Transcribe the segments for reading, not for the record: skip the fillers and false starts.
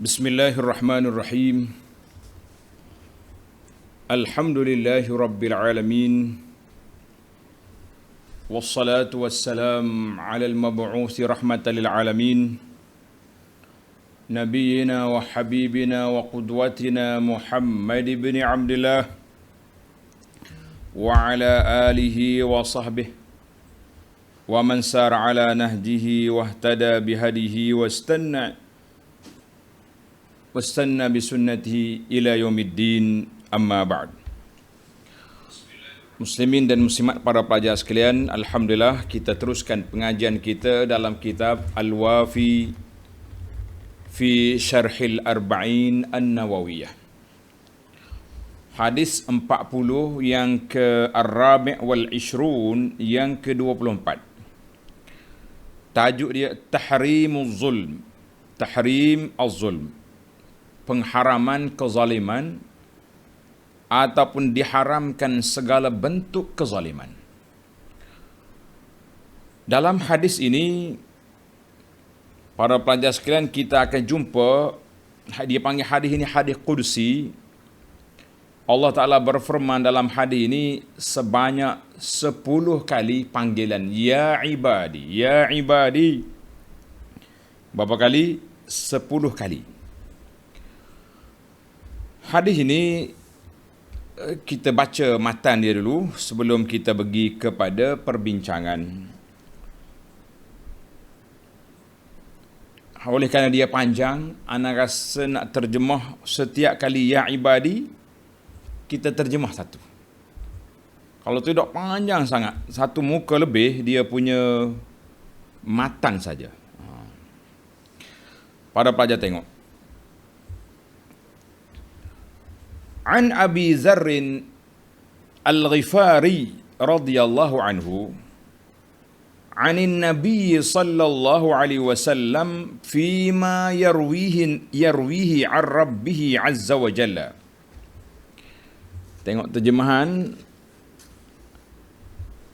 Bismillahirrahmanirrahim. Alhamdulillahi rabbil alamin. Wassalatu wassalam ala al-mab'uthi rahmatan lil alamin. Nabiyyina wa habibina wa qudwatina Muhammad ibn Abdullah wa ala alihi wa sahbihi wa man sara ala nahjihi wa ihtada bihadihi wastanna bisunnatihi ila yaumiddin, amma ba'd. Muslimin dan muslimat, para pelajar sekalian, alhamdulillah kita teruskan pengajian kita dalam kitab Al-Wafi fi Syarhil Arba'in An-Nawawiyah. Hadis 40 yang ke-Ar-Rabi' wal Ishrun, yang ke-24. Tajuk dia Tahrimuz Zulm. Tahrim az-zulm, pengharaman kezaliman ataupun diharamkan segala bentuk kezaliman. Dalam hadis ini, para pelajar sekalian, kita akan jumpa, dia panggil hadis ini hadis qudsi. Allah Ta'ala berfirman dalam hadis ini sebanyak 10 kali panggilan, ya ibadi, ya ibadi. Berapa kali? 10 kali. Hadis ini kita baca matan dia dulu sebelum kita pergi kepada perbincangan. Oleh kerana dia panjang, ana rasa nak terjemah setiap kali ya ibadi, kita terjemah satu. Kalau tidak panjang sangat, satu muka lebih dia punya matan saja. Para pelajar tengok. An Abi Zarrin Al-Ghifari radhiyallahu anhu anin Nabi sallallahu alaihi wasallam fima yarwihi an Rabbih azza wa jalla. Tengok terjemahan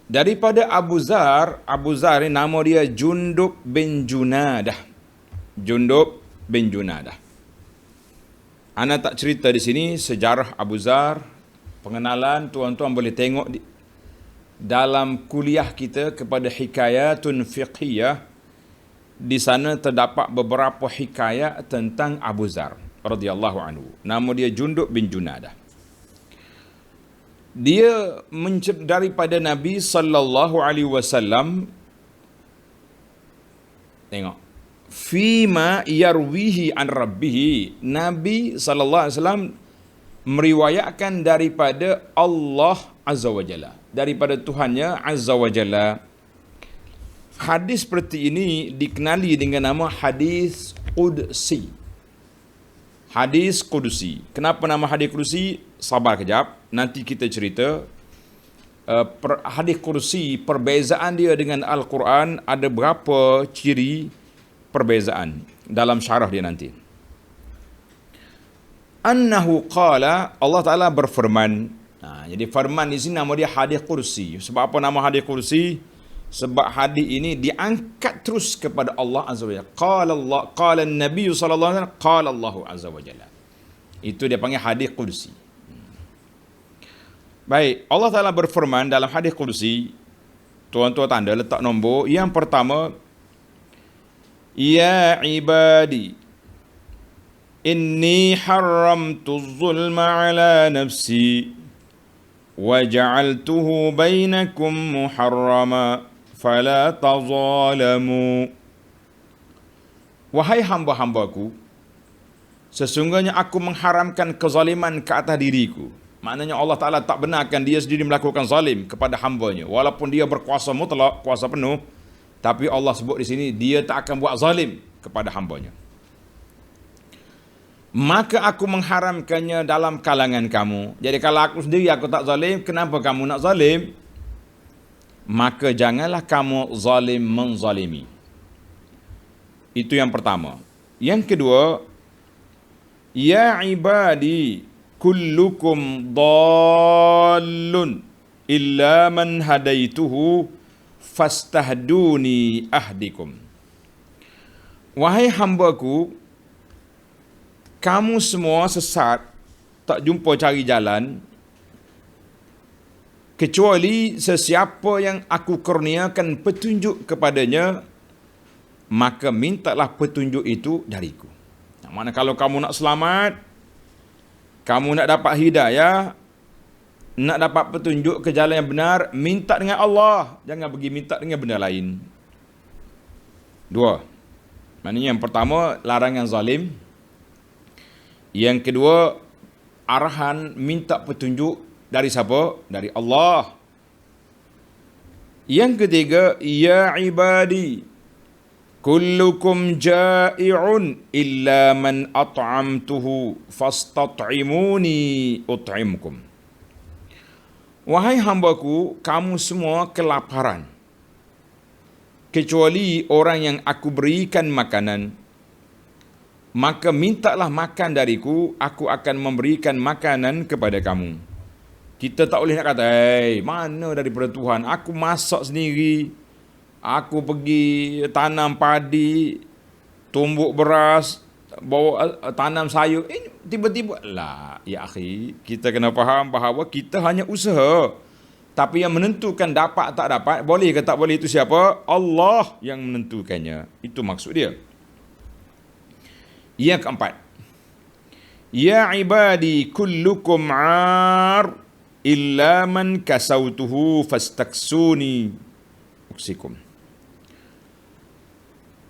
daripada Abu Zar. Abu Zar ni nama dia Jundub bin Junadah. Jundub bin Junadah. Ana tak cerita di sini sejarah Abu Zar, pengenalan, tuan-tuan boleh tengok dalam kuliah kita kepada Hikayatun Fiqhiyah. Di sana terdapat beberapa hikayat tentang Abu Zar radhiyallahu anhu. Nama dia Jundub bin Junadah. Dia daripada Nabi sallallahu alaihi wasallam. Tengok. Fima yarwihi an Rabbih. Nabi SAW meriwayatkan daripada Allah Azza wa Jalla, daripada Tuhannya Azza wa Jalla. Hadis seperti ini dikenali dengan nama hadis qudsi. Hadis qudsi. Kenapa nama hadis qudsi? Sabar kejap, nanti kita cerita. Hadis qudsi, perbezaan dia dengan Al-Quran, ada berapa ciri perbezaan dalam syarah dia nanti. Annahu qala, Allah Ta'ala berfirman. Jadi firman di sini nama dia hadis qudsi. Sebab apa nama hadis qudsi? Sebab hadis ini diangkat terus kepada Allah Azza wa Jalla. Qala an-nabi sallallahu alaihi wasallam, qala Allah Azza wa Jalla. Itu dia panggil hadis qudsi. Baik, Allah Ta'ala berfirman dalam hadis qudsi. Tuan-tuan tanda, letak nombor. Yang pertama, ya ibadi, inni haramtu zulma ala nafsi wa ja'altuhu bainakum muharrama fala tazalamu. Wahai hamba-hambaku, sesungguhnya aku mengharamkan kezaliman ke atas diriku. Maknanya Allah Ta'ala tak benarkan dia sendiri melakukan zalim kepada hambanya, walaupun dia berkuasa mutlak, kuasa penuh. Tapi Allah sebut di sini, dia tak akan buat zalim kepada hambanya. Maka aku mengharamkannya dalam kalangan kamu. Jadi kalau aku sendiri aku tak zalim, kenapa kamu nak zalim? Maka janganlah kamu zalim menzalimi. Itu yang pertama. Yang kedua, ya ibadi, kullukum dallun illa man hadaituhu fastahduni ahdikum. Wahai hambaku, kamu semua sesat, tak jumpa cari jalan, kecuali sesiapa yang aku kurniakan petunjuk kepadanya, maka mintalah petunjuk itu dariku. Mana kalau kamu nak selamat, kamu nak dapat hidayah, nak dapat petunjuk ke jalan yang benar, minta dengan Allah, jangan pergi minta dengan benda lain. Dua. Maknanya yang pertama, larangan zalim. Yang kedua, arahan minta petunjuk dari siapa? Dari Allah. Yang ketiga, ya ibadi, kullukum ja'i'un illa man at'amtuhu fastat'imuni ut'imkum. Wahai hambaku, kamu semua kelaparan, kecuali orang yang aku berikan makanan. Maka mintalah makan dariku, aku akan memberikan makanan kepada kamu. Kita tak boleh nak kata, mana daripada Tuhan, aku masak sendiri, aku pergi tanam padi, tumbuk beras, bawa tanam sayur. Tiba-tiba lah, ya akhi, kita kena faham bahawa kita hanya usaha. Tapi yang menentukan dapat tak dapat, boleh ke tak boleh, itu siapa? Allah yang menentukannya. Itu maksud dia. Yang keempat, ya ibadi kullukum 'ar illa man kasautuhu fastaksuni uksikum.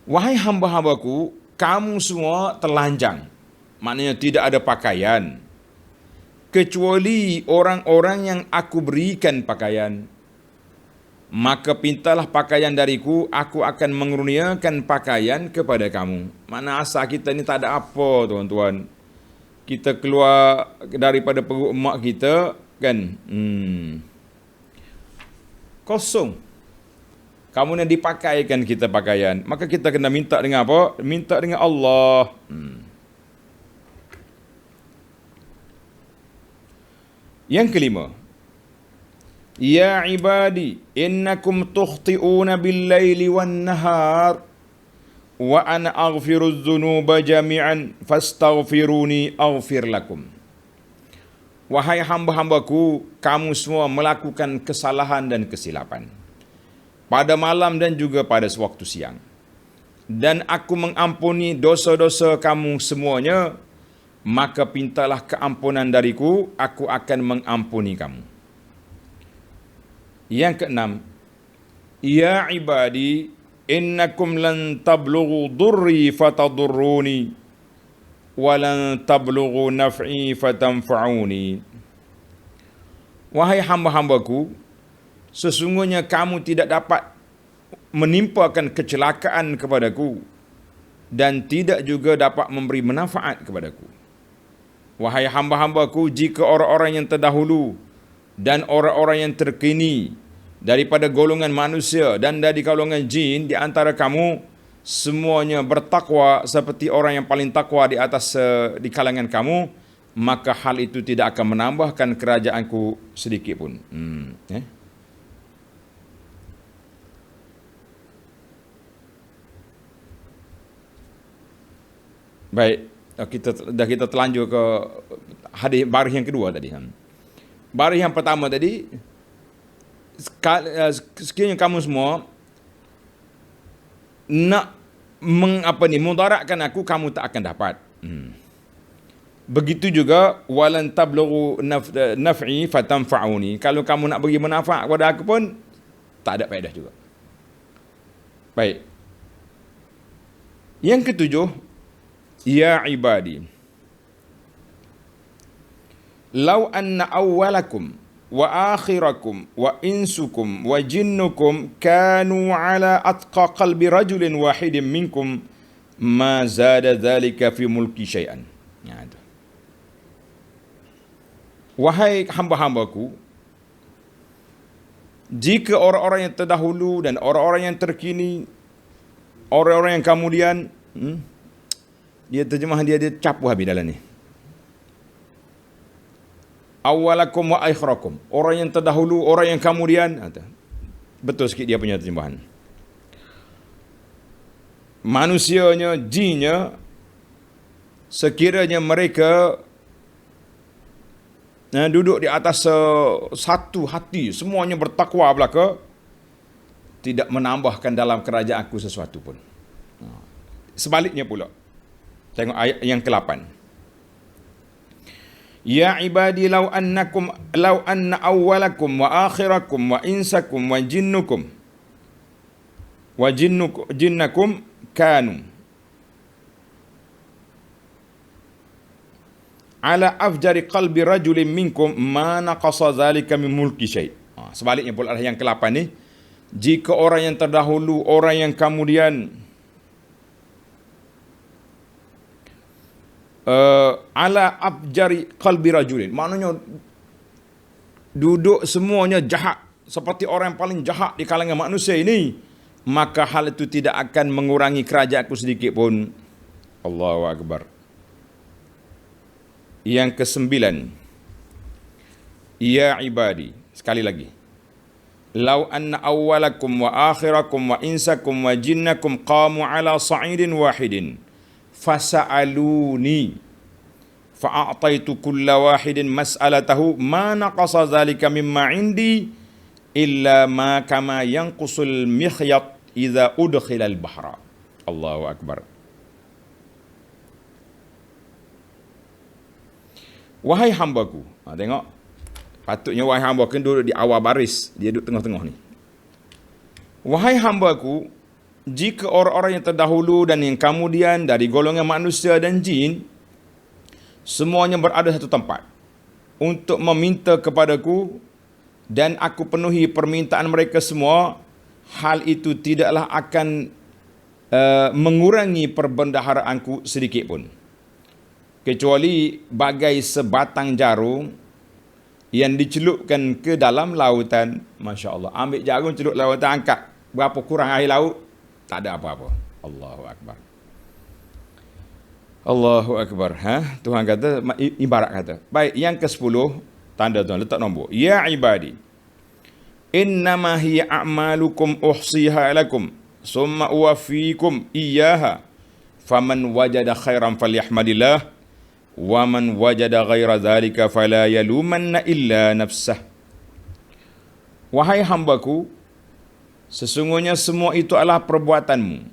Wahai hamba-hambaku, kamu semua telanjang, maknanya tidak ada pakaian, kecuali orang-orang yang aku berikan pakaian. Maka pintalah pakaian dariku, aku akan mengurniakan pakaian kepada kamu. Mana asal kita ni tak ada apa, tuan-tuan. Kita keluar daripada perut emak kita, kan, kosong. Kamu nak dipakaikan kita pakaian, maka kita kena minta dengan apa? Minta dengan Allah. Yang kelima, ya ibadi, innakum tukhti'una bil-laili wan-nahar wa ana aghfiru dzunuba jami'an fastaghfiruni aghfir lakum. Wahai hamba-hambaku, kamu semua melakukan kesalahan dan kesilapan pada malam dan juga pada sewaktu siang, dan aku mengampuni dosa-dosa kamu semuanya. Maka pintalah keampunan dariku, aku akan mengampuni kamu. Yang keenam, ya ibadi, innakum lan tablughu durri fatadurruni walan tablughu naf'i fatanfa'uni. Wahai hamba-hambaku, sesungguhnya kamu tidak dapat menimpakan kecelakaan kepadaku dan tidak juga dapat memberi manfaat kepadaku. Wahai hamba-hambaku, jika orang-orang yang terdahulu dan orang-orang yang terkini daripada golongan manusia dan dari golongan jin di antara kamu semuanya bertakwa seperti orang yang paling takwa di atas di kalangan kamu, maka hal itu tidak akan menambahkan kerajaanku sedikit pun. Baik, kita terlanjur ke hadis baris yang kedua tadi. Baris yang pertama tadi, sekiranya kamu semua nak mudaratkan aku, kamu tak akan dapat. Begitu juga walan tablughu naf'i fatanfa'uni. Kalau kamu nak bagi manfaat kepada aku pun tak ada faedah juga. Baik. Yang ketujuh, ya ibadi, law anna awwalakum wa akhirakum wa insukum wa jinnukum kanu ala atqa qalbi rajulin wahidin minkum ma zada dhalika fi mulki syai'an. Wahai hamba-hambaku, jika orang-orang yang terdahulu dan orang-orang yang terkini, orang-orang yang kemudian, dia terjemah dia capu habis dalam ni. Awalakum wa akhirakum, orang yang terdahulu, orang yang kemudian. Betul sikit dia punya terjemahan. Manusianya, jinnya, sekiranya mereka duduk di atas satu hati, semuanya bertakwa belaka, tidak menambahkan dalam kerajaan aku sesuatu pun. Sebaliknya pula, tengok ayat yang ke-8. Ya ibadi law anna awwalakum wa akhirakum wa insakum wa jinnakum kanu ala afjari qalbi rajulin minkum ma naqasa zalika min mulki syai'. Sebaliknya pula yang ke-8 ni, jika orang yang terdahulu, orang yang kemudian ala afjari qalbi rajulin, maknanya duduk semuanya jahat, seperti orang yang paling jahat di kalangan manusia ini, maka hal itu tidak akan mengurangi kerajaanku sedikit pun. Allahu Akbar. Yang ke-9, ya ibadi, sekali lagi, lau anna awwalakum wa akhirakum wa insakum wa jinnakum qamu ala sa'idin wahidin fasa'aluni fa'a'taitu kulla wahidin mas'alatahu ma naqasa zalika mimma indi illa ma kama yanqusul mikhyat idza udkhila al-bahra. Allahu Akbar. Wahai hambaku, tengok, patutnya wahai hambaku duduk di awal baris, dia duduk tengah-tengah ni. Wahai hambaku, jika orang-orang yang terdahulu dan yang kemudian dari golongan manusia dan jin, semuanya berada satu tempat untuk meminta kepadaku dan aku penuhi permintaan mereka semua, hal itu tidaklah akan mengurangi perbendaharaanku sedikit pun. Kecuali bagai sebatang jarum yang dicelupkan ke dalam lautan. Masya Allah. Ambil jarum, celup lautan, angkat. Berapa kurang air laut? Tak ada apa-apa. Allahu Akbar. Allahu Akbar. Tuhan kata, ibarat kata. Baik, yang ke-10, tanda tuan, letak nombor. Ya ibadi, innama hiya a'malukum uhsiha lakum, summa uwafikum iyaha, faman wajada khairan falyahmadillah, wa man wajada ghaira dhalika fala yalumanna illa nafsah. Wahai hambaku, sesungguhnya semua itu adalah perbuatanmu.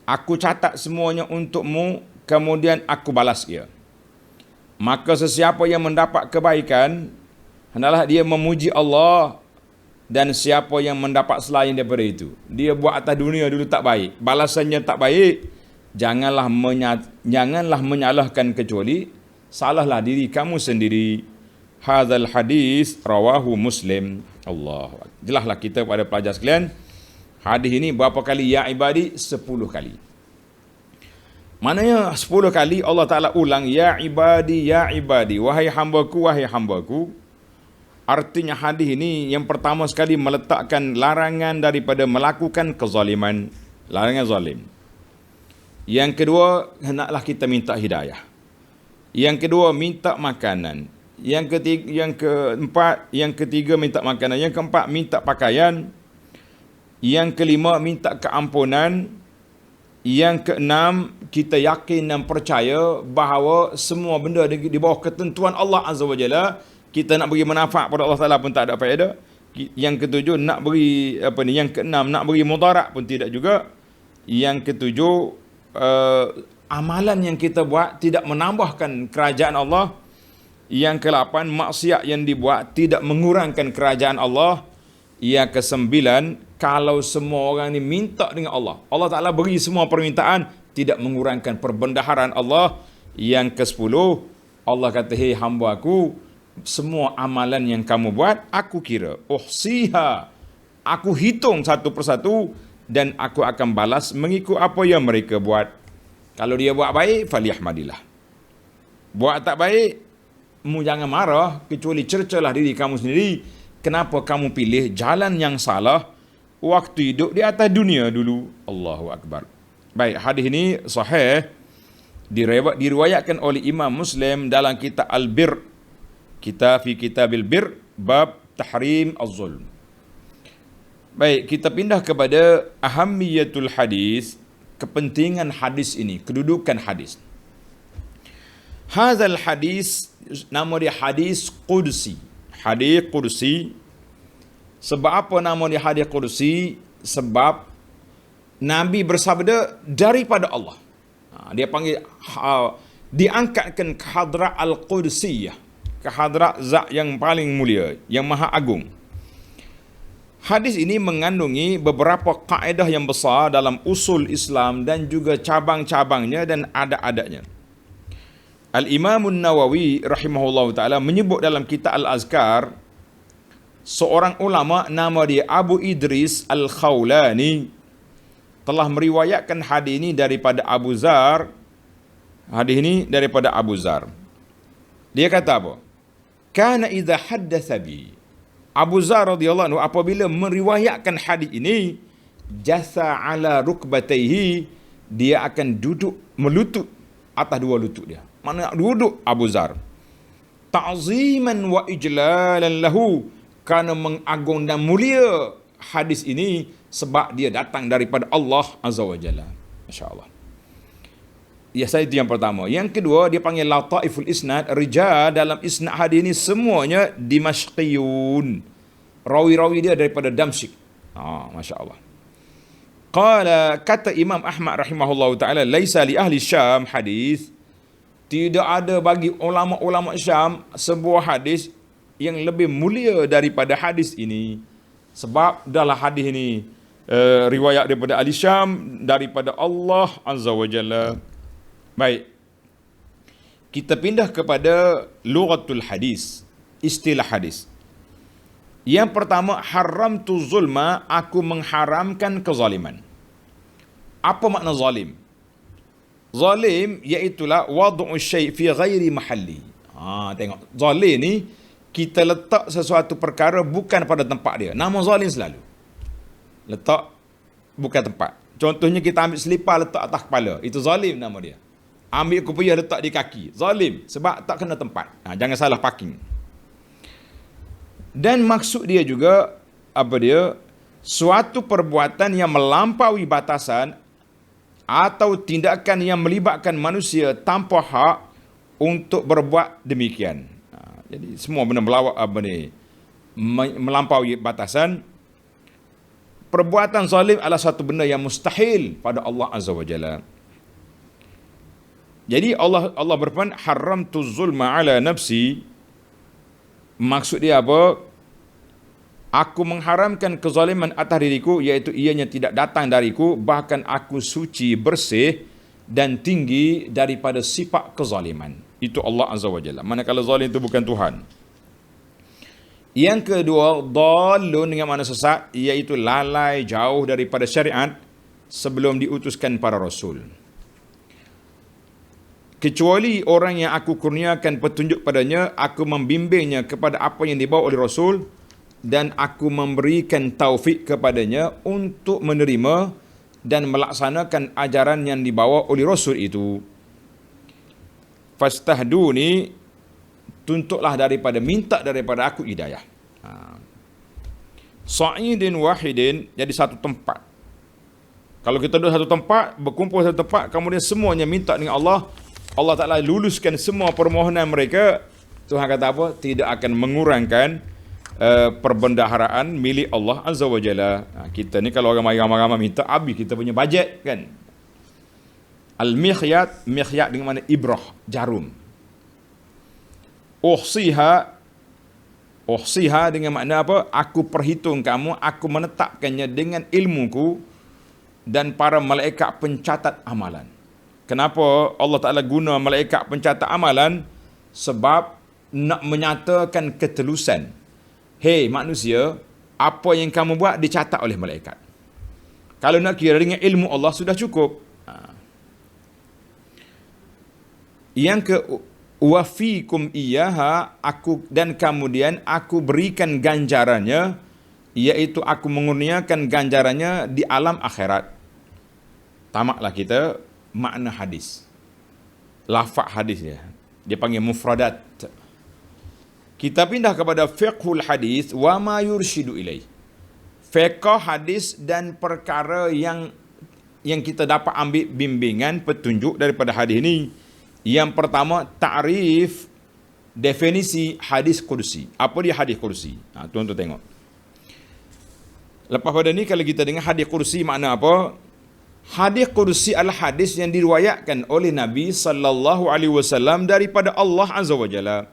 Aku catat semuanya untukmu, kemudian aku balas ia. Maka sesiapa yang mendapat kebaikan, hendaklah dia memuji Allah, dan siapa yang mendapat selain daripada itu, dia buat atas dunia dulu tak baik, balasannya tak baik, janganlah menyalahkan kecuali salahlah diri kamu sendiri. Hadzal hadis rawahu Muslim. Allah. Jelaslah kita pada pelajar sekalian, hadis ini berapa kali ya ibadi? 10 kali. Maknanya 10 kali Allah Ta'ala ulang ya ibadi, wahai hambaku, wahai hambaku. Artinya hadis ini yang pertama sekali meletakkan larangan daripada melakukan kezaliman, larangan zalim. Yang kedua, hendaklah kita minta hidayah. Yang kedua, minta makanan. Yang ketiga minta makanan. Yang keempat, minta pakaian. Yang kelima, minta keampunan. Yang keenam, kita yakin dan percaya bahawa semua benda di bawah ketentuan Allah Azza wa Jalla. Kita nak beri manfaat pada Allah Taala pun tak ada faedah. Yang ketujuh, nak beri yang keenam, nak beri mudarat pun tidak juga. Yang ketujuh, amalan yang kita buat tidak menambahkan kerajaan Allah. Yang ke-8, maksiat yang dibuat tidak mengurangkan kerajaan Allah. Yang ke-9, kalau semua orang ni minta dengan Allah, Allah Ta'ala beri semua permintaan, tidak mengurangkan perbendaharaan Allah. Yang ke-10, Allah kata, hei hamba aku, semua amalan yang kamu buat, aku kira, uhsiha, aku hitung satu persatu, dan aku akan balas mengikut apa yang mereka buat. Kalau dia buat baik, falyahmadillah. Buat tak baik, mu jangan marah, kecuali cercalah diri kamu sendiri. Kenapa kamu pilih jalan yang salah waktu hidup di atas dunia dulu? Allahu Akbar. Baik, hadis ini sahih, diriwayatkan oleh Imam Muslim dalam kitab Al-Bir, fi kitabil Bir, bab tahrim az-zulm. Baik, kita pindah kepada ahammiyatul hadis, kepentingan hadis ini, kedudukan hadis. Hadzal hadis, nama dia hadis qudsi. Hadis qudsi. Sebab apa nama dia hadis qudsi? Sebab Nabi bersabda daripada Allah. Dia panggil diangkatkan ke hadrat al-qudsiyah, ke hadrat zat yang paling mulia, yang maha agung. Hadis ini mengandungi beberapa kaedah yang besar dalam usul Islam dan juga cabang-cabangnya dan adat-adatnya. Al-Imam Nawawi rahimahullah ta'ala menyebut dalam kitab Al-Azkar, seorang ulama nama dia Abu Idris Al-Khawlani telah meriwayatkan hadis ini daripada Abu Zar. Hadis ini daripada Abu Zar. Dia kata apa? Kana idza haddatsa bi. Abu Zar radhiyallahu anhu apabila meriwayatkan hadis ini, jasa ala rukbatayhi, dia akan duduk melutut atas dua lutut dia. Mana duduk Abu Zar? Ta'ziman wa ijlalan lahu, kerana mengagung dan mulia hadis ini sebab dia datang daripada Allah Azza wa Jalla. Masya-Allah. Ya, saya itu yang pertama. Yang kedua, dia panggil lataiful isnad. Rijal dalam isnad hadis ini semuanya dimashqiyun. Rawi-rawi dia daripada Damsyik. Masya-Allah. Qala, kata Imam Ahmad rahimahullahu taala, laisa li ahli Syam hadis. Tidak ada bagi ulama-ulama Syam sebuah hadis yang lebih mulia daripada hadis ini. Sebab dalam hadis ini riwayat daripada ahli Syam, daripada Allah Azza wa Jalla. Baik. Kita pindah kepada lughatul hadis, istilah hadis. Yang pertama, haramtu zulma, aku mengharamkan kezaliman. Apa makna zalim? Zalim iaitulah wad'u syai' fi ghairi mahalli. Tengok, zalim ni kita letak sesuatu perkara bukan pada tempat dia. Nama zalim selalu letak bukan tempat. Contohnya kita ambil selipar letak atas kepala, itu zalim nama dia. Ambil kopiah letak di kaki, zalim, sebab tak kena tempat. Jangan salah parking. Dan maksud dia juga apa dia? Suatu perbuatan yang melampaui batasan atau tindakan yang melibatkan manusia tanpa hak untuk berbuat demikian. Jadi semua benda melampaui batasan. Perbuatan zalim adalah satu benda yang mustahil pada Allah Azza wa Jalla. Jadi Allah berfirman, haramtu zulma ala nafsi. Maksud dia apa? Aku mengharamkan kezaliman atas diriku, iaitu ianya tidak datang dariku, bahkan aku suci, bersih dan tinggi daripada sifat kezaliman. Itu Allah Azza wa Jalla. Manakala zalim itu bukan Tuhan. Yang kedua, dhalun dengan makna sesat, iaitu lalai jauh daripada syariat sebelum diutuskan para rasul. Kecuali orang yang aku kurniakan petunjuk padanya, aku membimbingnya kepada apa yang dibawa oleh Rasul, dan aku memberikan taufik kepadanya untuk menerima dan melaksanakan ajaran yang dibawa oleh Rasul itu. Fastahduni, tuntutlah minta daripada aku hidayah. Sa'idin wahidin, jadi satu tempat. Kalau kita duduk satu tempat, berkumpul satu tempat, kemudian semuanya minta dengan Allah, Allah Ta'ala luluskan semua permohonan mereka. Tuhan kata apa? Tidak akan mengurangkan perbendaharaan milik Allah Azza wa Jalla. Kita ni kalau orang ramai-ramai minta, habis kita punya bajet kan. Al-mikhyat, mikhyat dengan mana ibrah, jarum. Uhsiha dengan makna apa? Aku perhitung kamu, aku menetapkannya dengan ilmuku dan para malaikat pencatat amalan. Kenapa Allah Ta'ala guna malaikat pencatat amalan? Sebab nak menyatakan ketelusan. Hei manusia, apa yang kamu buat dicatat oleh malaikat. Kalau nak kira dengan ilmu Allah sudah cukup. Yang ke wafikum iyaha, aku dan kemudian aku berikan ganjarannya, iaitu aku mengurniakan ganjarannya di alam akhirat. Tamaklah kita makna hadis. Lafaz hadis dia panggil mufradat. Kita pindah kepada fiqhul hadis wa ma yurshidu ilaih. Fiqh hadis dan perkara yang kita dapat ambil bimbingan petunjuk daripada hadis ini, Yang pertama, ta'rif, definisi hadis kursi. Apa dia hadis kursi? Tuan-tuan tengok. Lepas pada ni, kalau kita dengar hadis kursi makna apa? Hadis kursi adalah hadis yang diriwayatkan oleh Nabi sallallahu alaihi wasallam daripada Allah Azza wa Jalla.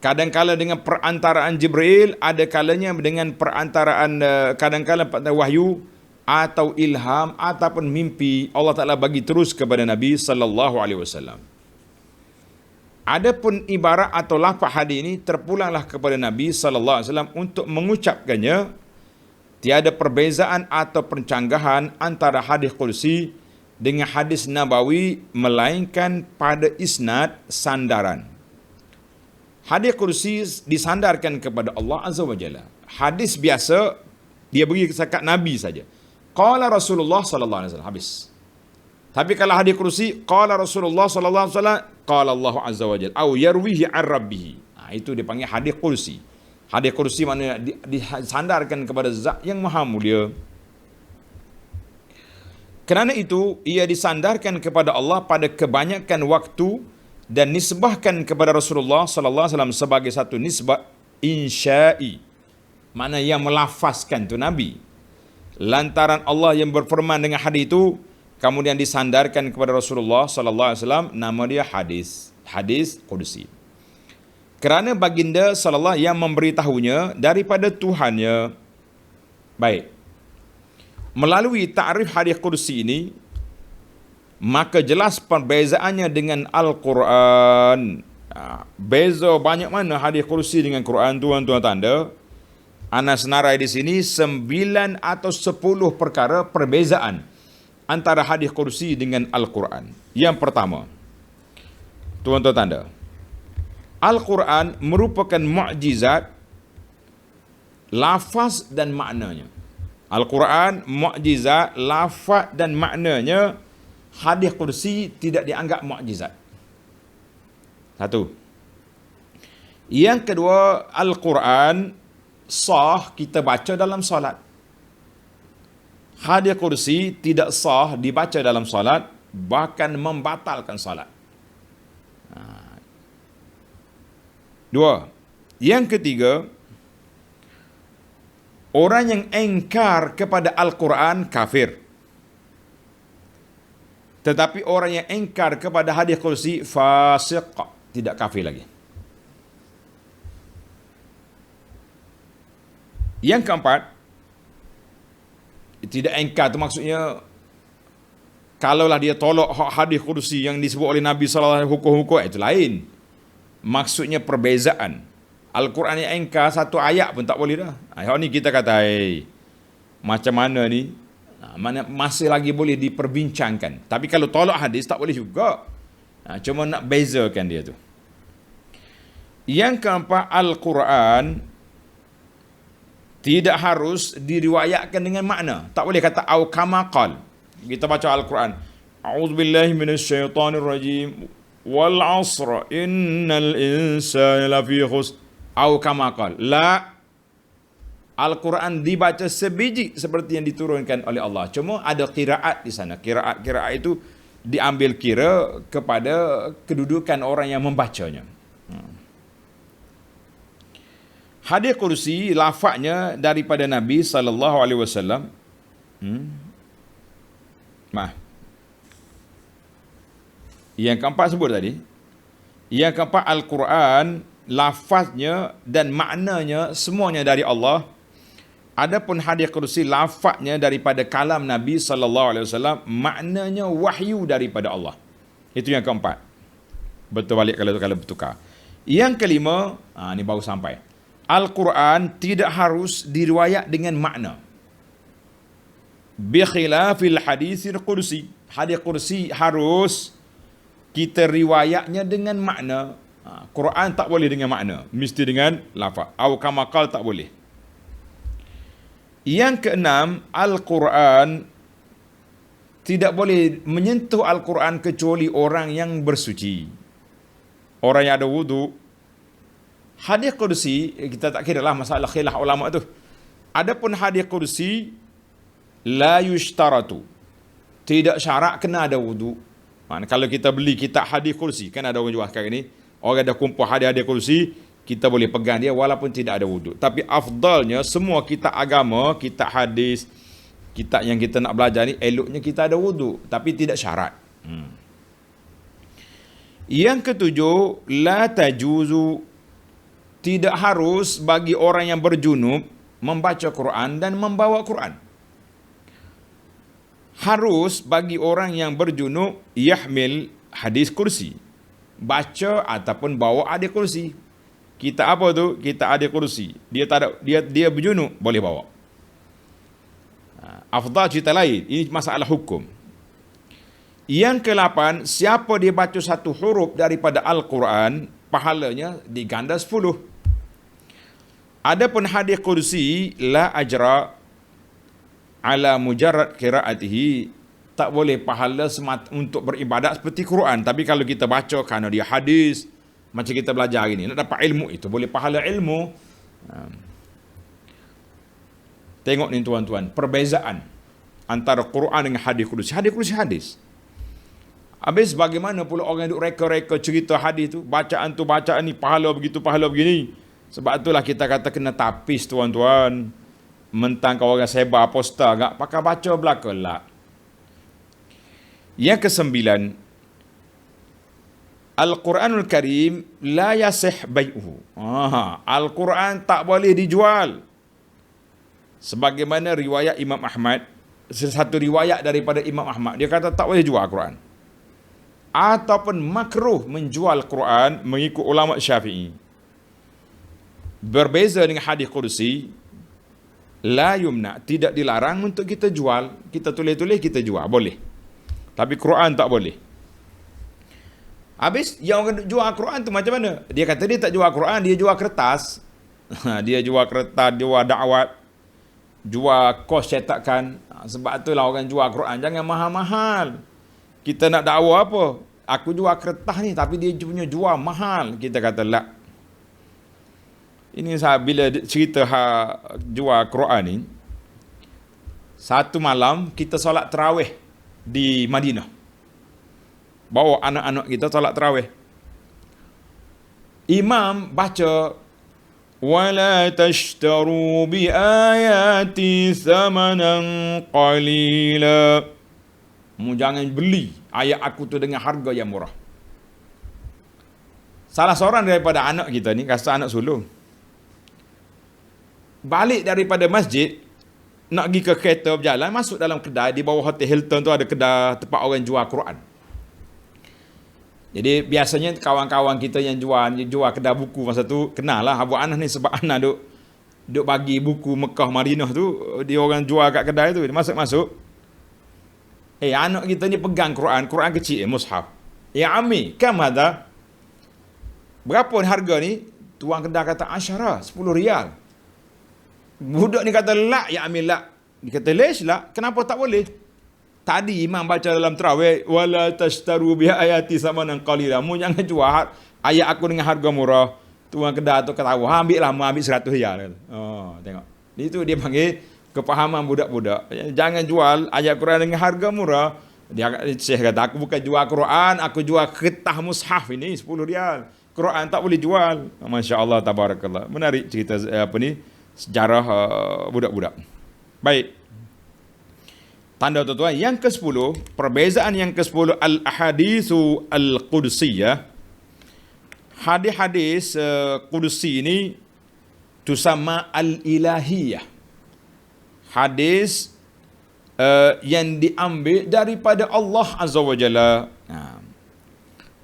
Kadang-kala dengan perantaraan Jibril, ada kalanya dengan perantaraan kadang-kala wahyu atau ilham ataupun mimpi Allah Taala bagi terus kepada Nabi sallallahu alaihi wasallam. Adapun ibarat atau lafaz hadis ini terpulanglah kepada Nabi sallallahu alaihi wasallam untuk mengucapkannya. Tiada perbezaan atau pencanggahan antara hadis kursi dengan hadis nabawi melainkan pada isnad sandaran. Hadis kursi disandarkan kepada Allah Azza wa Jalla. Hadis biasa dia bagi sekat Nabi saja. Qala Rasulullah sallallahu alaihi wasallam, habis. Tapi kalau hadis kursi qala Rasulullah sallallahu alaihi wasallam, qala Allah Azza wa Jalla au yarwihi an rabbih. Itu dipanggil hadis kursi. Hadis kursi maknanya disandarkan kepada zat yang maha mulia. Kerana itu, ia disandarkan kepada Allah pada kebanyakan waktu dan nisbahkan kepada Rasulullah sallallahu alaihi wasallam sebagai satu nisbah insya'i. Makna yang melafazkan tu Nabi. Lantaran Allah yang berfirman dengan hadis itu, kemudian disandarkan kepada Rasulullah sallallahu alaihi wasallam, nama dia hadis kursi. Kerana baginda sallallahu yang memberitahunya daripada Tuhannya. Baik. Melalui ta'rif hadis kursi ini, maka jelas perbezaannya dengan Al-Quran. Beza banyak mana hadis kursi dengan Quran, tuan-tuan tanda. Ana senarai di sini 9 atau 10 perkara perbezaan antara hadis kursi dengan Al-Quran. Yang pertama, tuan-tuan tanda, Al-Quran merupakan mukjizat lafaz dan maknanya. Al-Quran mukjizat lafaz dan maknanya. Hadis kursi tidak dianggap mukjizat. Satu. Yang kedua, Al-Quran sah kita baca dalam solat. Hadis kursi tidak sah dibaca dalam solat, bahkan membatalkan solat. Dua. Yang ketiga, orang yang engkar kepada Al-Quran kafir. Tetapi orang yang engkar kepada hadis kursi fasiq, tidak kafir lagi. Yang keempat, tidak engkar itu maksudnya kalaulah dia tolak hadis kursi yang disebut oleh Nabi sallallahu alaihi wasallam hukum-hukum, itu lain. Maksudnya perbezaan. Al-Quran yang engkar satu ayat pun tak boleh dah. Hari ni kita kata, macam mana ni? Mana masih lagi boleh diperbincangkan. Tapi kalau tolak hadis tak boleh juga. Cuma nak bezakan dia tu. Yang keempat, Al-Quran tidak harus diriwayatkan dengan makna. Tak boleh kata au kama qal. Kita baca Al-Quran, a'udzubillahi minasyaitonirrajim. Wal 'asr innal insana lafi khusr au kama qala. La, Al-Quran dibaca sebiji seperti yang diturunkan oleh Allah. Cuma ada qiraat di sana. Qiraat itu diambil kira kepada kedudukan orang yang membacanya. Hadis kursi lafaznya daripada Nabi sallallahu alaihi wasallam. Yang keempat sebut tadi. Yang keempat, Al-Quran lafaznya dan maknanya semuanya dari Allah. Adapun hadis kursi lafaznya daripada kalam Nabi sallallahu alaihi wasallam, maknanya wahyu daripada Allah. Itu yang keempat. Betul balik kalau bertukar. Yang kelima, ni baru sampai. Al-Quran tidak harus diriwayat dengan makna. Bi khilafil haditsil kursi. Hadis kursi harus kita riwayatnya dengan makna. Quran tak boleh dengan makna, mesti dengan lafaz. Au kama qal tak boleh. Yang keenam, Al-Quran tidak boleh menyentuh Al-Quran kecuali orang yang bersuci. Orang yang ada wudu. Hadis kursi, kita tak kira lah masalah khilaf ulama tu. Adapun hadis kursi, la yushtaratu. Tidak syarat kena ada wudu. Kalau kita beli kitab hadis kursi, kan ada orang jual sekarang ni, orang dah kumpul hadis-hadis kursi, kita boleh pegang dia walaupun tidak ada wuduk. Tapi afdalnya semua kitab agama, kitab hadis, kitab yang kita nak belajar ni, eloknya kita ada wuduk, tapi tidak syarat. Yang ketujuh, la tajuzu, tidak harus bagi orang yang berjunub membaca Quran dan membawa Quran. Harus bagi orang yang berjunub yahmil hadis kursi, baca ataupun bawa hadis kursi. Kita apa tu? Kita hadis kursi. Dia tak ada, dia berjunub, boleh bawa. Afdal cerita lain. Ini masalah hukum. Yang ke-8, siapa dia baca satu huruf daripada Al-Quran, pahalanya diganda 10. Adapun hadis kursi, la ajra ala mujarrad qiraatihi, tak boleh pahala untuk beribadat seperti Quran. Tapi kalau kita baca kerana dia hadis, macam kita belajar hari ni, nak dapat ilmu, itu boleh pahala ilmu. Tengok ni tuan-tuan, perbezaan antara Quran dengan hadis kursi. Hadis kursi hadis. Habis bagaimana pula orang duk reka-reka cerita hadis tu, bacaan ni pahala begitu, pahala begini. Sebab itulah kita kata kena tapis tuan-tuan. Mentang kau orang sebar poster agak pakai baca belaka lah. Yang ke-9, Al-Quranul Karim la yasih bai'uhu. Al-Quran tak boleh dijual. Sebagaimana riwayat Imam Ahmad, satu riwayat daripada Imam Ahmad, dia kata tak boleh jual Quran. Ataupun makruh menjual Quran mengikut ulama Syafi'i. Berbeza dengan hadis kursi, la yumna, tidak dilarang untuk kita jual. Kita tulis-tulis, kita jual, boleh. Tapi Quran tak boleh. Habis yang orang jual Quran tu macam mana? Dia kata dia tak jual Quran, dia jual kertas. Dia jual kertas, jual dakwat, jual kos cetakan. Sebab itulah orang jual Quran, jangan mahal-mahal. Kita nak dakwah apa? Aku jual kertas ni, tapi dia punya jual mahal. Kita kata lah. Ini saya bila cerita jual Quran ni, satu malam kita solat tarawih di Madinah. Bawa anak-anak kita solat tarawih. Imam baca wala tashtaru bi ayati thamanan qalila. Jangan beli ayat aku tu dengan harga yang murah. Salah seorang daripada anak kita ni, kata anak sulung, balik daripada masjid, nak pergi ke kereta berjalan, masuk dalam kedai, di bawah Hotel Hilton tu ada kedai tempat orang jual Quran. Jadi biasanya kawan-kawan kita yang jual kedai buku masa tu, kenal lah Abu Anas ni, sebab Anas duk bagi buku Mekah Madinah tu, dia orang jual kat kedai tu, dia masuk-masuk. Anak kita ni pegang Quran kecil, mushaf. Ya Ami, kam ada? Berapa ni harga ni? Tuan kedai kata 10 rial. Budak ni kata la, ya Amil la. Dia kata lesh la, kenapa tak boleh? Tadi imam baca dalam tarawih, wala tashtaru biha ayati samanan qalila. Mu jangan jual ayat aku dengan harga murah. Tuan kedai tu ketawa, ambil lah, mu ambil 100 rial. Oh, tengok. Itu dia panggil kepahaman budak-budak. Jangan jual ayat Quran dengan harga murah. Syekh kata, aku bukan jual Quran, aku jual kertas mushaf ini 10 rial. Quran tak boleh jual. Masya Allah, tabarakallah. Menarik cerita sejarah budak-budak. Baik. Tanda tuan-tuan, yang ke-10, perbezaan yang ke-10, al-ahadithu al-qudsiyah. Hadis-hadis qudsi ini tusamma al-ilahiyah. Hadis yang diambil daripada Allah Azza wa Jalla.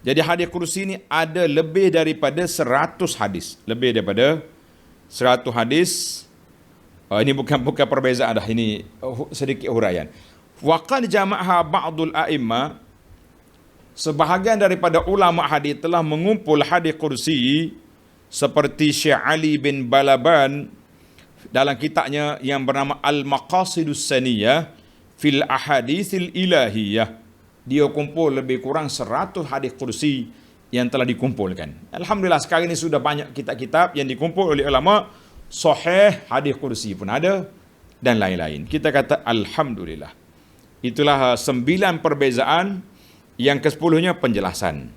Jadi hadis kursi ini ada lebih daripada 100 hadis. Lebih daripada 100 hadis. Ini bukan perbezaan dah, ini sedikit huraian. Wa qad jama'ha ba'dul a'imma, sebahagian daripada ulama hadis telah mengumpul hadis kursi seperti Syekh Ali bin Balaban dalam kitabnya yang bernama Al-Maqasidus Saniyah fil Ahaditsil Ilahiyah. Dia kumpul lebih kurang 100 hadis kursi yang telah dikumpulkan. Alhamdulillah sekarang ini sudah banyak kitab-kitab yang dikumpul oleh ulama. Sahih hadis kursi pun ada dan lain-lain. Kita kata alhamdulillah. Itulah 9 perbezaan Yang ke-10-nya penjelasan.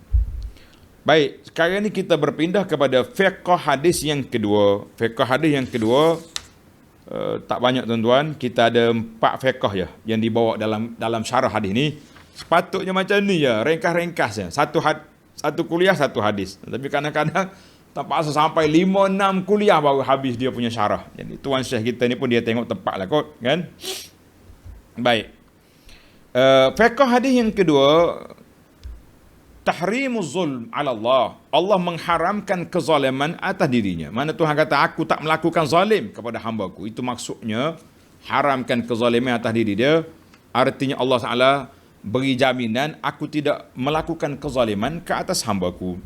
Baik, sekarang ni kita berpindah kepada fiqh hadis yang kedua. Fiqh hadis yang kedua tak banyak tuan-tuan, kita ada 4 fiqh je yang dibawa dalam syarah hadis ni. Sepatutnya macam ni je, ringkas-ringkas je. Satu kuliah, satu hadis. Tapi kadang-kadang terpaksa sampai 5-6 kuliah baru habis dia punya syarah. Jadi tuan syekh kita ni pun dia tengok tepat lah kot, kan? Baik. Fiqh hadis yang kedua, tahrimuz zulm ala Allah. Allah mengharamkan kezaliman atas dirinya. Mana Tuhan kata, aku tak melakukan zalim kepada hamba-Ku. Itu maksudnya haramkan kezaliman atas diri dia. Artinya Allah Taala beri jaminan aku tidak melakukan kezaliman ke atas hamba-Ku.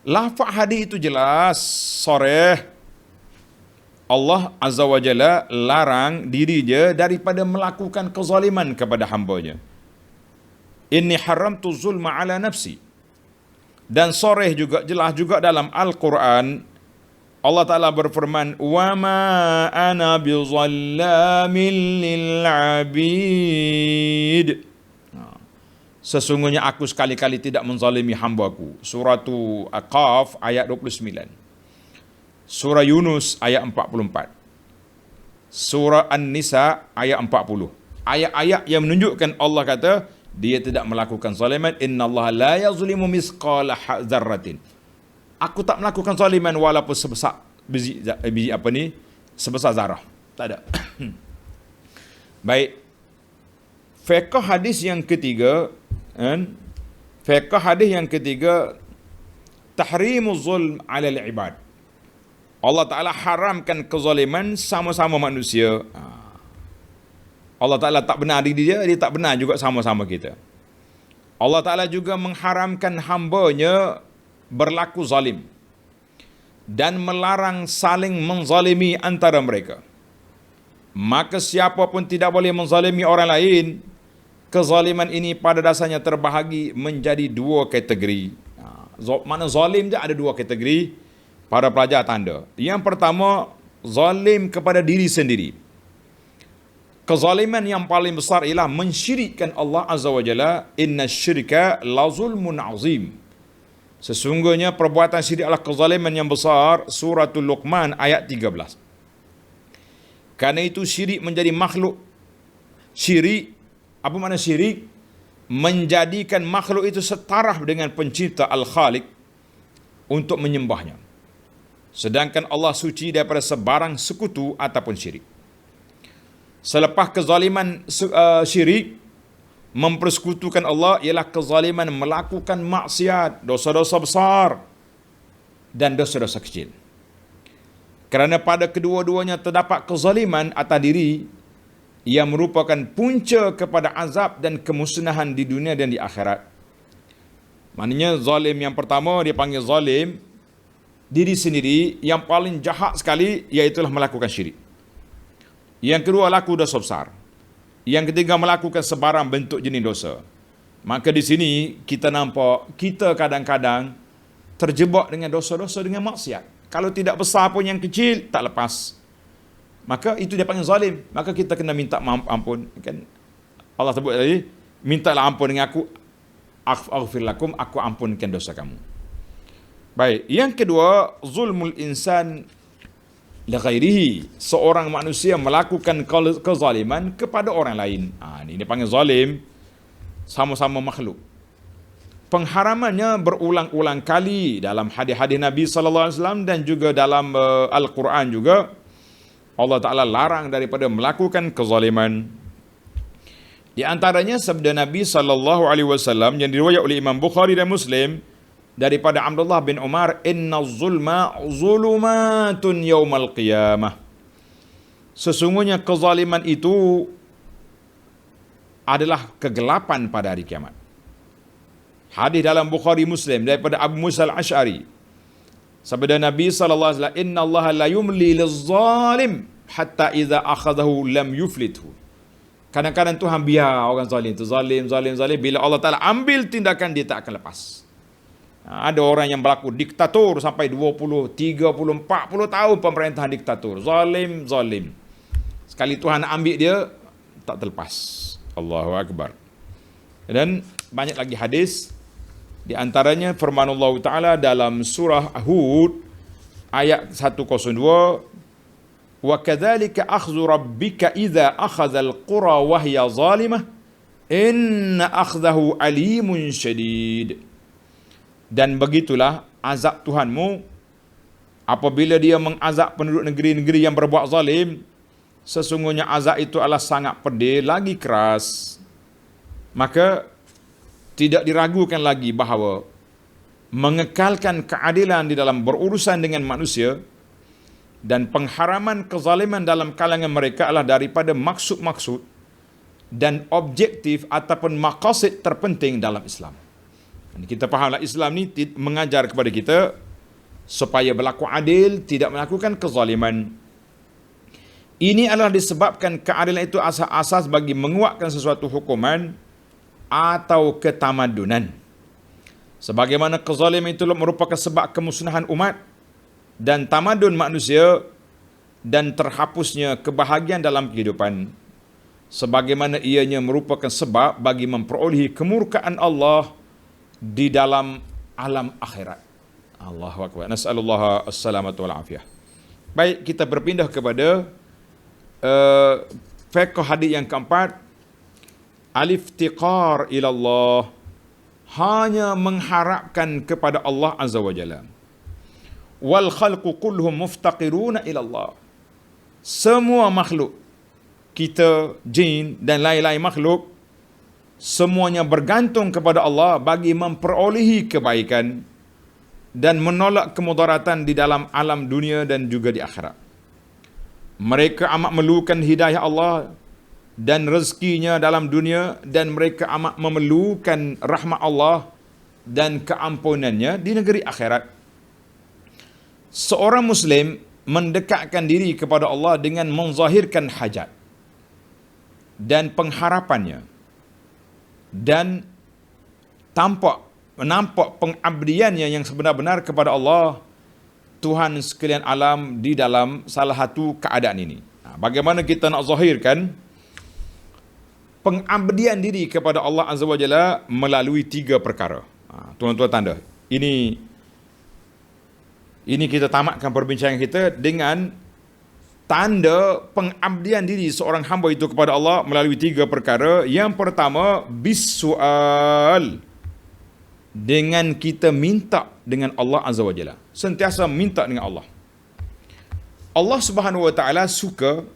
Lafaz hadis itu jelas, sarih. Allah Azza wa Jalla larang diri dia daripada melakukan kezaliman kepada hamba-Nya. Inni haramtu zulma ala nafsi. Dan sarih juga, jelas juga dalam Al-Quran, Allah Ta'ala berfirman, wa ma ana bizallamin lil abid. Sesungguhnya aku sekali-kali tidak menzalimi hamba-Ku. Surah Qaf ayat 29. Surah Yunus ayat 44. Surah An-Nisa ayat 40. Ayat-ayat yang menunjukkan Allah kata dia tidak melakukan zaliman. Innallaha la yazlimu misqala dzarratin. Aku tak melakukan zaliman walaupun sebesar biji sebesar zarah. Tak ada. Baik. Fiqh hadis yang ketiga, fiqh hadis yang ketiga, tahrimuz zulm 'ala al-ibad. Allah Ta'ala haramkan kezaliman sama-sama manusia. Allah Ta'ala tak benar diri dia, dia tak benar juga sama-sama kita. Allah Ta'ala juga mengharamkan hamba-Nya berlaku zalim dan melarang saling menzalimi antara mereka. Maka siapa pun tidak boleh menzalimi orang lain. Kezaliman ini pada dasarnya terbahagi menjadi 2 kategori. Mana zalim dia ada 2 kategori. Para pelajar tanda. Yang pertama, zalim kepada diri sendiri. Kezaliman yang paling besar ialah mensyirikkan Allah Azza wa Jalla. Inna syirka la zulmun azim. Sesungguhnya perbuatan syirik adalah kezaliman yang besar. Suratul Luqman ayat 13. Karena itu syirik menjadi makhluk. Syirik, apa makna syirik? Menjadikan makhluk itu setara dengan pencipta Al-Khaliq untuk menyembahnya. Sedangkan Allah suci daripada sebarang sekutu ataupun syirik. Selepas kezaliman syirik, mempersekutukan Allah ialah kezaliman melakukan maksiat, dosa-dosa besar dan dosa-dosa kecil. Kerana pada kedua-duanya terdapat kezaliman atas diri yang merupakan punca kepada azab dan kemusnahan di dunia dan di akhirat. Maknanya zalim yang pertama dia panggil zalim diri sendiri, yang paling jahat sekali iaitulah melakukan syirik. Yang kedua, laku dosa besar. Yang ketiga, melakukan sebarang bentuk jenis dosa. Maka di sini kita nampak kita kadang-kadang terjebak dengan dosa-dosa dengan maksiat. Kalau tidak besar pun yang kecil tak lepas. Maka itu dia panggil zalim. Maka kita kena minta ampun. Kan Allah sebut tadi, mintalah ampun dengan aku, aghfir lakum, aku ampunkan dosa kamu. Baik, yang kedua, zulmul insan li ghairihi. Seorang manusia melakukan kezaliman kepada orang lain. Ini dia panggil zalim, sama-sama makhluk. Pengharamannya berulang-ulang kali dalam hadis-hadis Nabi sallallahu alaihi wasallam dan juga dalam Al-Quran juga. Allah Ta'ala larang daripada melakukan kezaliman. Di antaranya sabda Nabi sallallahu alaihi wasallam yang diriwayatkan oleh Imam Bukhari dan Muslim daripada Abdullah bin Umar, inna zulma zulumatun yaumal qiyamah. Sesungguhnya kezaliman itu adalah kegelapan pada hari kiamat. Hadis dalam Bukhari Muslim daripada Abu Musa al-Ash'ari. Sabda Nabi sallallahu alaihi wasallam, inna Allah la yumli liz-zalim hatta idza akhadahu lam yuflithu. Kadang-kadang Tuhan biar orang zalim tu zalim. Bila Allah Ta'ala ambil tindakan, dia tak akan lepas. Ada orang yang berlaku diktator sampai 20, 30, 40 tahun pemerintahan diktator. Zalim. Sekali Tuhan ambil dia, tak terlepas. Allahu Akbar. Dan banyak lagi hadis, di antaranya firman Allah Ta'ala dalam surah Hud ayat 102, wa kadzalika akhdhu rabbika idza akhadhal qura wa hiya zalimah inna akhdahu alimun syadid. Dan begitulah azab Tuhanmu apabila dia mengazab penduduk negeri-negeri yang berbuat zalim, sesungguhnya azab itu adalah sangat pedih lagi keras. Maka tidak diragukan lagi bahawa mengekalkan keadilan di dalam berurusan dengan manusia dan pengharaman kezaliman dalam kalangan mereka adalah daripada maksud-maksud dan objektif ataupun maqasid terpenting dalam Islam. Kita fahamlah Islam ni mengajar kepada kita supaya berlaku adil, tidak melakukan kezaliman. Ini adalah disebabkan keadilan itu asas bagi menguatkan sesuatu hukuman atau ketamadunan. Sebagaimana kezaliman itu merupakan sebab kemusnahan umat dan tamadun manusia dan terhapusnya kebahagiaan dalam kehidupan. Sebagaimana ianya merupakan sebab bagi memperolehi kemurkaan Allah di dalam alam akhirat. Allahu Akbar. Nas'alullah as-salamatu wal afiyah. Baik, kita berpindah kepada fiqh hadis yang keempat. Al-iftiqar ila Allah, hanya mengharapkan kepada Allah Azza wa Jalla. Wal khalqu kulluhum muftaqiruna ila Allah. Semua makhluk, kita, jin dan lain-lain makhluk, semuanya bergantung kepada Allah bagi memperolehi kebaikan dan menolak kemudaratan di dalam alam dunia dan juga di akhirat. Mereka amat memerlukan hidayah Allah dan rezekinya dalam dunia, dan mereka amat memerlukan rahmat Allah dan keampunannya di negeri akhirat. Seorang Muslim mendekatkan diri kepada Allah dengan menzahirkan hajat dan pengharapannya, dan menampak pengabdiannya yang sebenar-benar kepada Allah, Tuhan sekalian alam, di dalam salah satu keadaan ini. Bagaimana kita nak zahirkan pengabdian diri kepada Allah Azza wa Jalla melalui 3 perkara. Tuan-tuan tanda. Ini kita tamatkan perbincangan kita dengan tanda pengabdian diri seorang hamba itu kepada Allah melalui 3 perkara. Yang pertama, bisual, dengan kita minta dengan Allah Azza wa Jalla. Sentiasa minta dengan Allah. Allah Subhanahu wa Ta'ala suka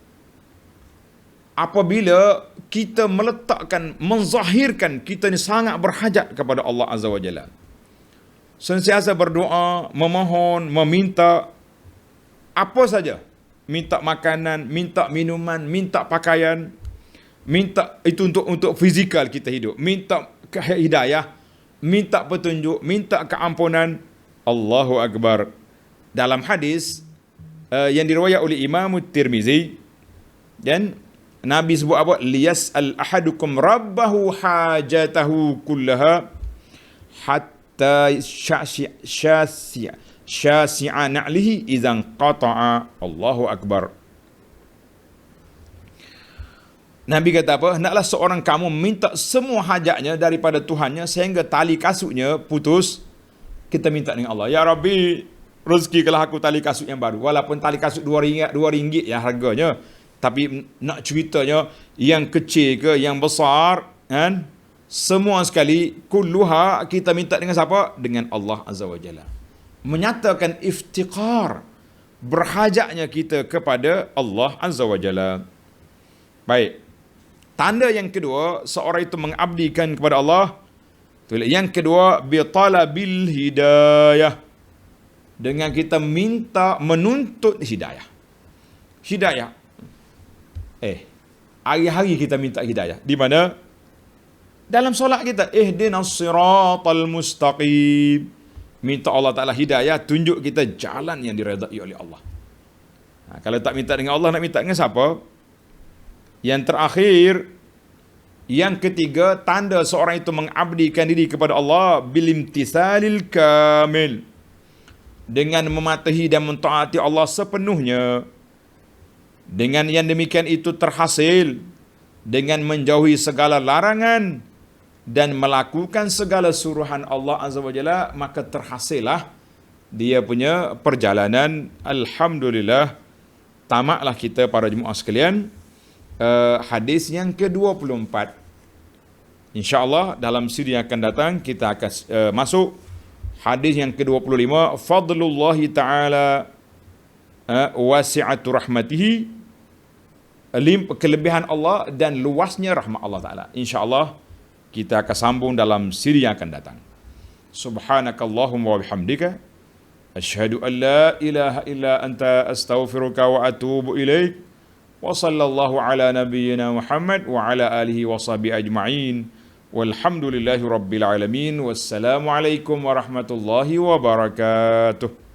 apabila kita meletakkan, menzahirkan kita ni sangat berhajat kepada Allah Azza wa Jalla. Sentiasa berdoa, memohon, meminta apa saja. Minta makanan, minta minuman, minta pakaian, minta itu untuk fizikal kita hidup, minta hidayah, minta petunjuk, minta keampunan. Allahu Akbar. Dalam hadis yang diriwayat oleh Imam Tirmizi, dan Nabi sebut apa? Liyas'al ahadukum rabbahu hajatahu kullaha hatta syasi'a na'lihi idzan qata'a. Allahu Akbar. Nabi kata apa? Hendaklah seorang kamu minta semua hajatnya daripada Tuhannya sehingga tali kasutnya putus. Kita minta dengan Allah, ya Rabbi, rezekikanlah aku tali kasut yang baru. Walaupun tali kasut RM2 ya harganya, tapi nak ceritanya yang kecil ke yang besar, kan? Semua sekali, kulluha kita minta dengan siapa? Dengan Allah Azza wa Jalla. Menyatakan iftiqar, berhajatnya kita kepada Allah Azza wa Jalla. Baik. Tanda yang kedua, seorang itu mengabdikan kepada Allah. Yang kedua, bi talabil hidayah, dengan kita minta, menuntut hidayah. Hidayah. Hari-hari kita minta hidayah. Di mana? Dalam solat kita, ihdinas siratal mustaqim. Minta Allah Ta'ala hidayah, tunjuk kita jalan yang diredai oleh Allah. Kalau tak minta dengan Allah, nak minta dengan siapa? Yang terakhir, yang ketiga, tanda seorang itu mengabdikan diri kepada Allah bilimtisalil kamil, dengan mematuhi dan mentaati Allah sepenuhnya. Dengan yang demikian itu terhasil dengan menjauhi segala larangan dan melakukan segala suruhan Allah Azza wa Jalla, maka terhasillah dia punya perjalanan. Alhamdulillah, tamaklah kita para jemaah sekalian. Hadis yang ke-24. InsyaAllah dalam siri yang akan datang kita akan masuk hadis yang ke-25. Fadlullahi ta'ala wasi'atu rahmatihi, kelebihan Allah dan luasnya rahmat Allah Ta'ala. InsyaAllah kita akan sambung dalam siri yang akan datang. Subhanakallahumma wa bihamdika asyhadu an la ilaha illa anta astaghfiruka wa atubu ilaik. Wa sallallahu ala nabiyyina Muhammad wa ala alihi wa sahbihi ajma'in. Walhamdulillahi rabbil alamin. Wassalamu alaikum warahmatullahi wabarakatuh.